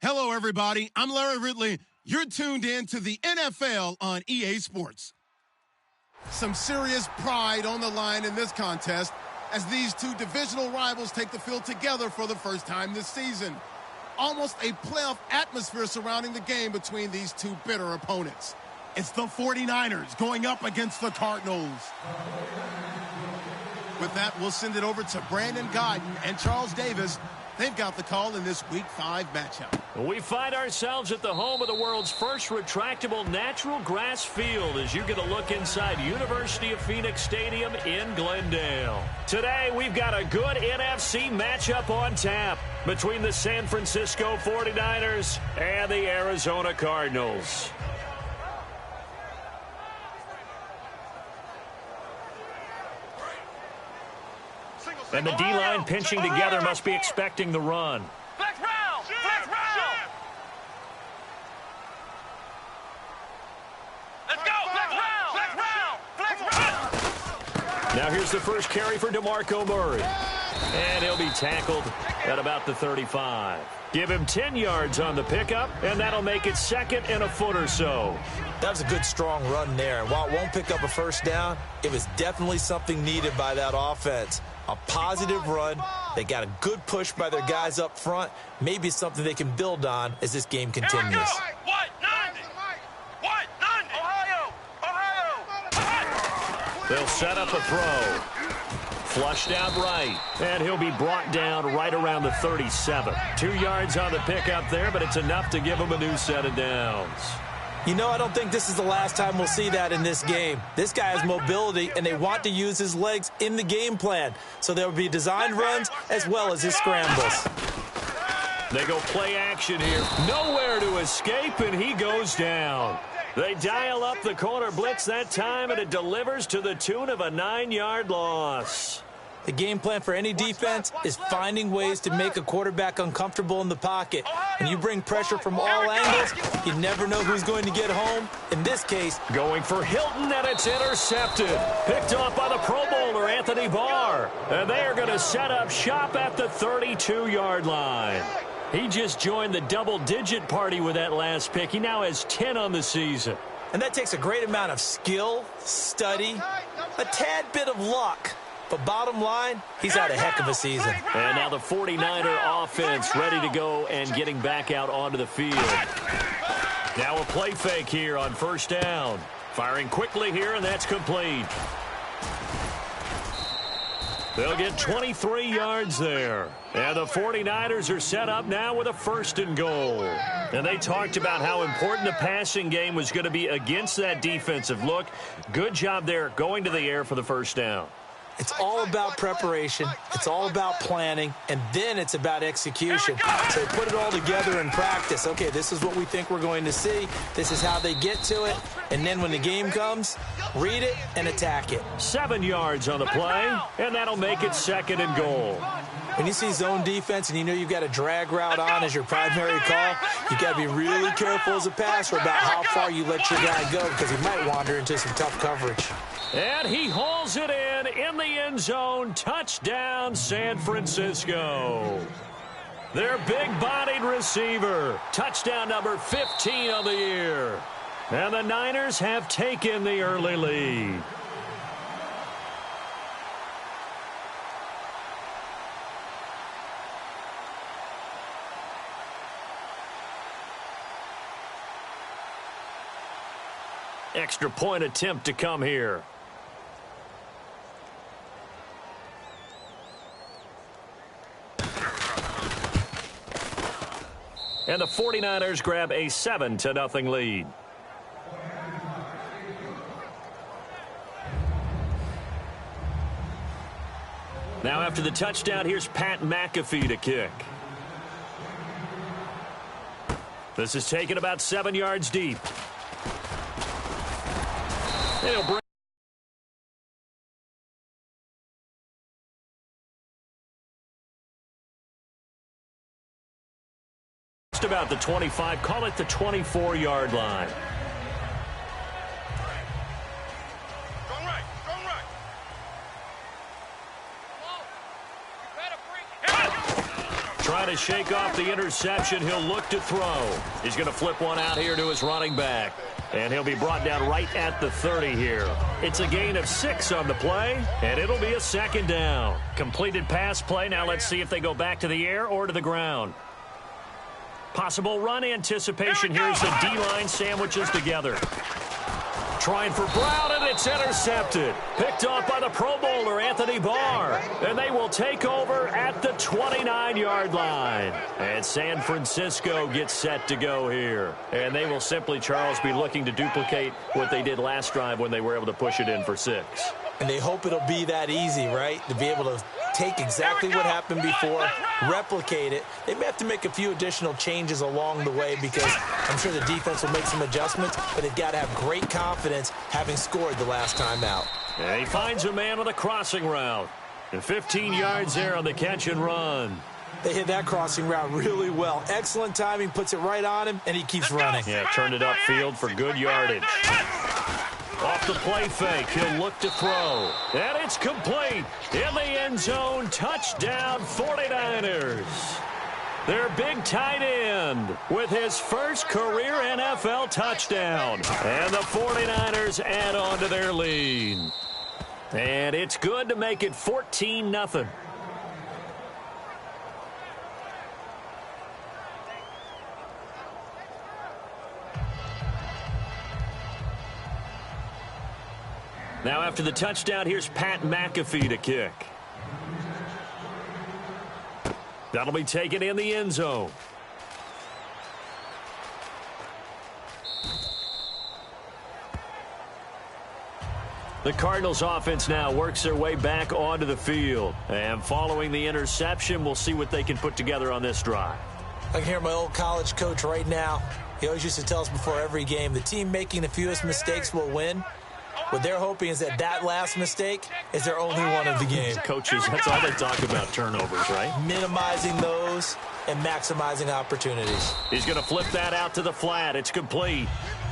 Hello, everybody. I'm Larry Ridley. You're tuned in to the NFL on EA Sports. Some serious pride on the line in this contest as these two divisional rivals take the field together for the first time this season. Almost a playoff atmosphere surrounding the game between these two bitter opponents. It's the 49ers going up against the Cardinals. With that, we'll send it over to Brandon Gaudin and Charles Davis. They've got the call in this Week 5 matchup. We find ourselves at the home of the world's first retractable natural grass field as you get a look inside University of Phoenix Stadium in Glendale. Today, we've got a good NFC matchup on tap between the San Francisco 49ers and the Arizona Cardinals. And the D-line pinching together must be expecting the run. Flex round! Flex round! Let's go! Flex round! Flex round! Flex round! Now here's the first carry for DeMarco Murray. And he'll be tackled at about the 35. Give him 10 yards on the pickup, and that'll make it second and a foot or so. That was a good, strong run there. And while it won't pick up a first down, it was definitely something needed by that offense. A positive run. They got a good push by their guys up front. Maybe something they can build on as this game continues. What? Ohio! They'll set up a throw. Flushed out right. And he'll be brought down right around the 37. 2 yards on the pickup there, but it's enough to give him a new set of downs. You know, I don't think this is the last time we'll see that in this game. This guy has mobility, and they want to use his legs in the game plan. So there will be designed runs as well as his scrambles. They go play action here. Nowhere to escape, and he goes down. They dial up the corner blitz that time, and it delivers to the tune of a 9-yard loss. The game plan for any defense is finding ways to make a quarterback uncomfortable in the pocket. When you bring pressure from all angles, you never know who's going to get home. In this case, going for Hilton, and it's intercepted. Picked off by the Pro Bowler, Anthony Barr. And they are going to set up shop at the 32-yard line. He just joined the double-digit party with that last pick. He now has 10 on the season. And that takes a great amount of skill, study, a tad bit of luck. But bottom line, he's had a heck of a season. And now the 49er offense ready to go and getting back out onto the field. Now a play fake here on first down. Firing quickly here, and that's complete. They'll get 23 yards there. And the 49ers are set up now with a 1st and goal. And they talked about how important the passing game was going to be against that defensive look. Good job there going to the air for the first down. It's all about preparation. It's all about planning. And then it's about execution. So put it all together in practice. Okay, this is what we think we're going to see. This is how they get to it. And then when the game comes, read it and attack it. 7 yards on the play, and that'll make it 2nd and goal. When you see zone defense and you know you've got a drag route on as your primary call, you've got to be really careful as a passer about how far you let your guy go because he might wander into some tough coverage. And he hauls it in the end zone. Touchdown, San Francisco. Their big-bodied receiver. Touchdown number 15 of the year. And the Niners have taken the early lead. Extra point attempt to come here. And the 49ers grab a 7-0 lead. Now after the touchdown, here's Pat McAfee to kick. This is taken about 7 yards deep. It'll bring just about the 25, call it the 24-yard line. Strong right. Trying to shake off the interception. He'll look to throw. He's going to flip one out here to his running back. And he'll be brought down right at the 30 here. It's a gain of 6 on the play, and it'll be a second down. Completed pass play. Now let's see if they go back to the air or to the ground. Possible run anticipation. Here's the D-line sandwiches together. Trying for Brown, and it's intercepted. Picked off by the Pro Bowler, Anthony Barr. And they will take over at the 29-yard line. And San Francisco gets set to go here. And they will simply, Charles, be looking to duplicate what they did last drive when they were able to push it in for 6. And they hope it'll be that easy, right? To be able to take exactly what happened before, replicate it. They may have to make a few additional changes along the way because I'm sure the defense will make some adjustments, but they've got to have great confidence having scored the last time out. And he finds a man with a crossing route. And 15 yards there on the catch and run. They hit that crossing route really well. Excellent timing, puts it right on him, and he keeps running. Yeah, turned it upfield for good yardage. Off the play fake, he'll look to throw. And it's complete. In the end zone, touchdown 49ers. Their big tight end with his first career NFL touchdown. And the 49ers add on to their lead. And it's good to make it 14-0. Now after the touchdown, here's Pat McAfee to kick. That'll be taken in the end zone. The Cardinals offense now works their way back onto the field. And following the interception, we'll see what they can put together on this drive. I can hear my old college coach right now. He always used to tell us before every game, the team making the fewest mistakes will win. What they're hoping is that that last mistake is their only one of the game. Coaches, that's all they talk about, turnovers, right? Minimizing those and maximizing opportunities. He's going to flip that out to the flat. It's complete.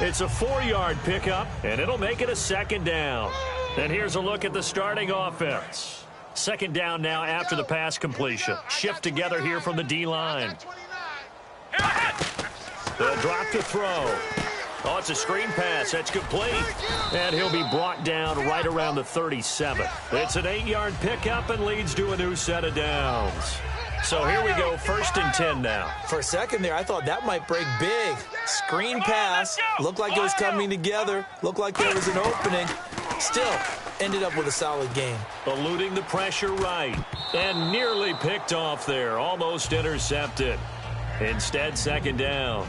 It's a 4-yard pickup, and it'll make it a second down. And here's a look at the starting offense. Second down now after the pass completion. Shift together here from the D-line. They'll drop to throw. Oh, it's a screen pass. That's complete. And he'll be brought down right around the 37. It's an 8-yard pickup and leads to a new set of downs. So here we go, 1st and 10 now. For a second there, I thought that might break big. Screen pass. Looked like it was coming together. Looked like there was an opening. Still, ended up with a solid game. Eluding the pressure right. And nearly picked off there. Almost intercepted. Instead, second down.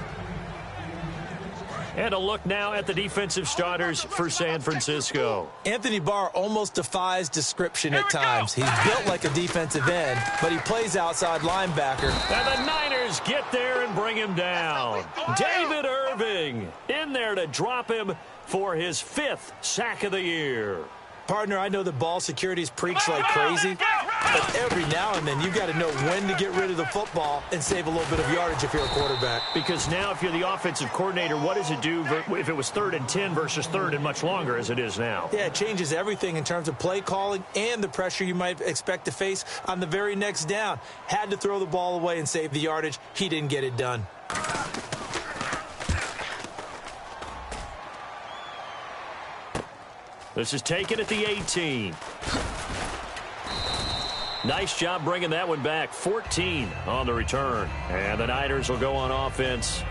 And a look now at the defensive starters for San Francisco. Anthony Barr almost defies description at times. He's built like a defensive end, but he plays outside linebacker. And the Niners get there and bring him down. David Irving in there to drop him for his 5th sack of the year. Partner, I know that ball security's preached like crazy, but every now and then you've got to know when to get rid of the football and save a little bit of yardage if you're a quarterback. Because now if you're the offensive coordinator, what does it do if it was 3rd and 10 versus 3rd and much longer as it is now? Yeah, it changes everything in terms of play calling and the pressure you might expect to face on the very next down. Had to throw the ball away and save the yardage. He didn't get it done. This is taken at the 18. Nice job bringing that one back. 14 on the return. And the Niners will go on offense.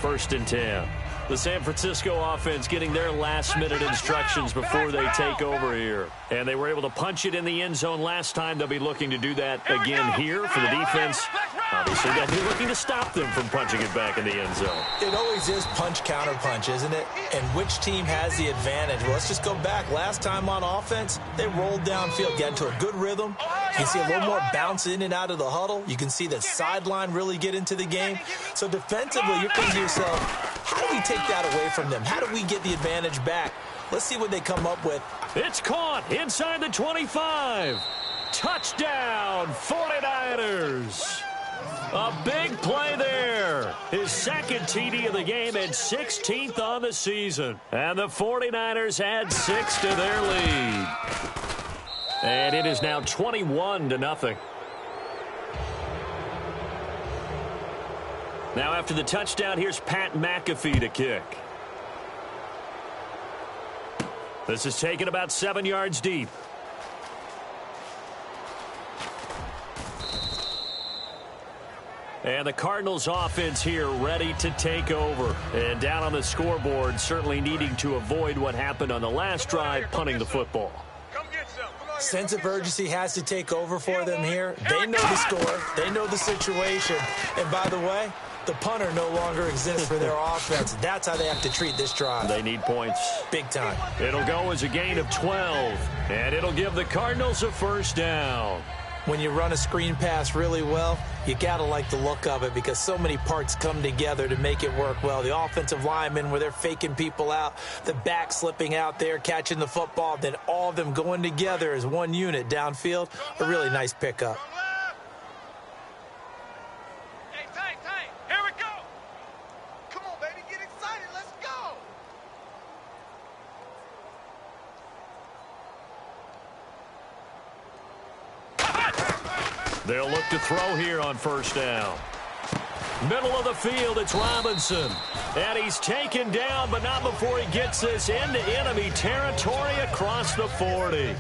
1st and 10. The San Francisco offense getting their last-minute instructions before they take over here. And they were able to punch it in the end zone last time. They'll be looking to do that again here for the defense. Obviously, they'll be looking to stop them from punching it back in the end zone. It always is punch-counter-punch, isn't it? And which team has the advantage? Well, let's just go back. Last time on offense, they rolled downfield, got into a good rhythm. You can see a little more bounce in and out of the huddle. You can see the sideline really get into the game. So defensively, you're thinking to yourself, how do we take that away from them? How do we get the advantage back? Let's see what they come up with. It's caught inside the 25. Touchdown, 49ers. A big play there. His 2nd TD of the game and 16th on the season. And the 49ers add 6 to their lead. And it is now 21-0. Now after the touchdown, here's Pat McAfee to kick. This is taken about 7 yards deep. And the Cardinals offense here ready to take over. And down on the scoreboard, certainly needing to avoid what happened on the last drive, punting the football. Sense of urgency has to take over for them here. They know the score. They know the situation. And by the way, the punter no longer exists for their offense. That's how they have to treat this drive. They need points. Big time. It'll go as a gain of 12. And it'll give the Cardinals a first down. When you run a screen pass really well, you got to like the look of it because so many parts come together to make it work well. The offensive linemen, where they're faking people out, the back slipping out there, catching the football, then all of them going together as one unit downfield. A really nice pickup. Here we go. Come on, baby, get excited. Let's go. They'll look to throw here on first down. Middle of the field, it's Robinson. And he's taken down, but not before he gets this into enemy territory across the 40.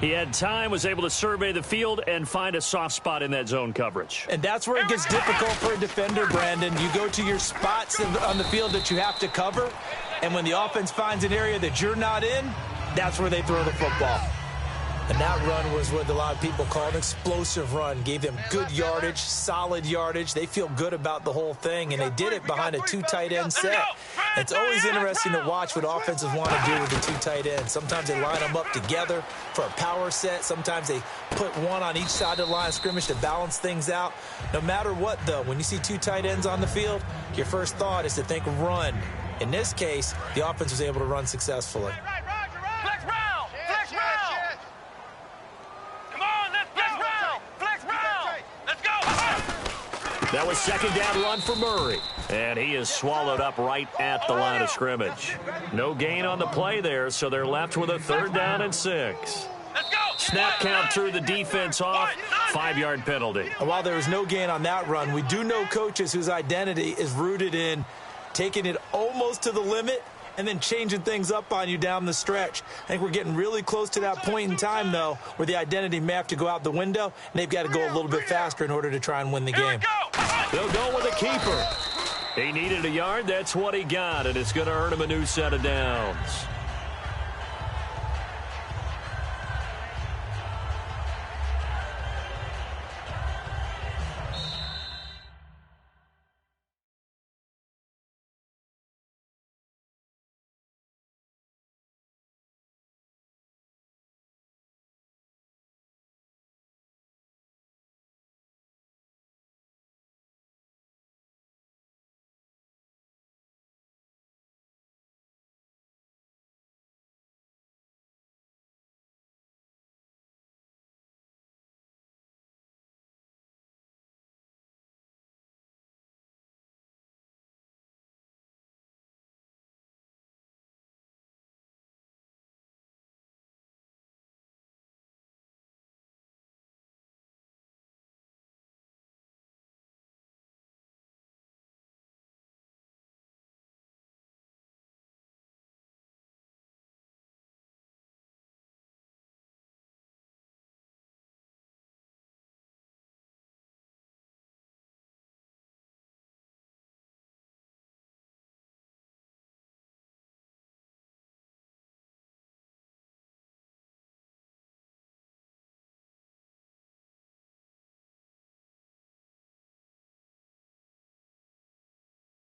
He had time, was able to survey the field and find a soft spot in that zone coverage. And that's where it gets difficult for a defender, Brandon. You go to your spots on the field that you have to cover, and when the offense finds an area that you're not in, that's where they throw the football. And that run was what a lot of people call an explosive run. Gave them good yardage, solid yardage. They feel good about the whole thing, and they did it behind a 2 tight end set. It's always interesting to watch what offenses want to do with the 2 tight ends. Sometimes they line them up together for a power set. Sometimes they put one on each side of the line of scrimmage to balance things out. No matter what, though, when you see 2 tight ends on the field, your first thought is to think run. In this case, the offense was able to run successfully. Flex round. Flex round. Come on, let's flex round. Flex round. Let's go. That was second down run for Murray. And he is swallowed up right at the line of scrimmage. No gain on the play there, so they're left with a 3rd down and 6. Let's go. Snap count threw the defense off. 5-yard penalty. And while there was no gain on that run, we do know coaches whose identity is rooted in taking it almost to the limit and then changing things up on you down the stretch. I think we're getting really close to that point in time, though, where the identity may have to go out the window, and they've got to go a little bit faster in order to try and win the game. They'll go with a keeper. He needed a yard. That's what he got, and it's going to earn him a new set of downs.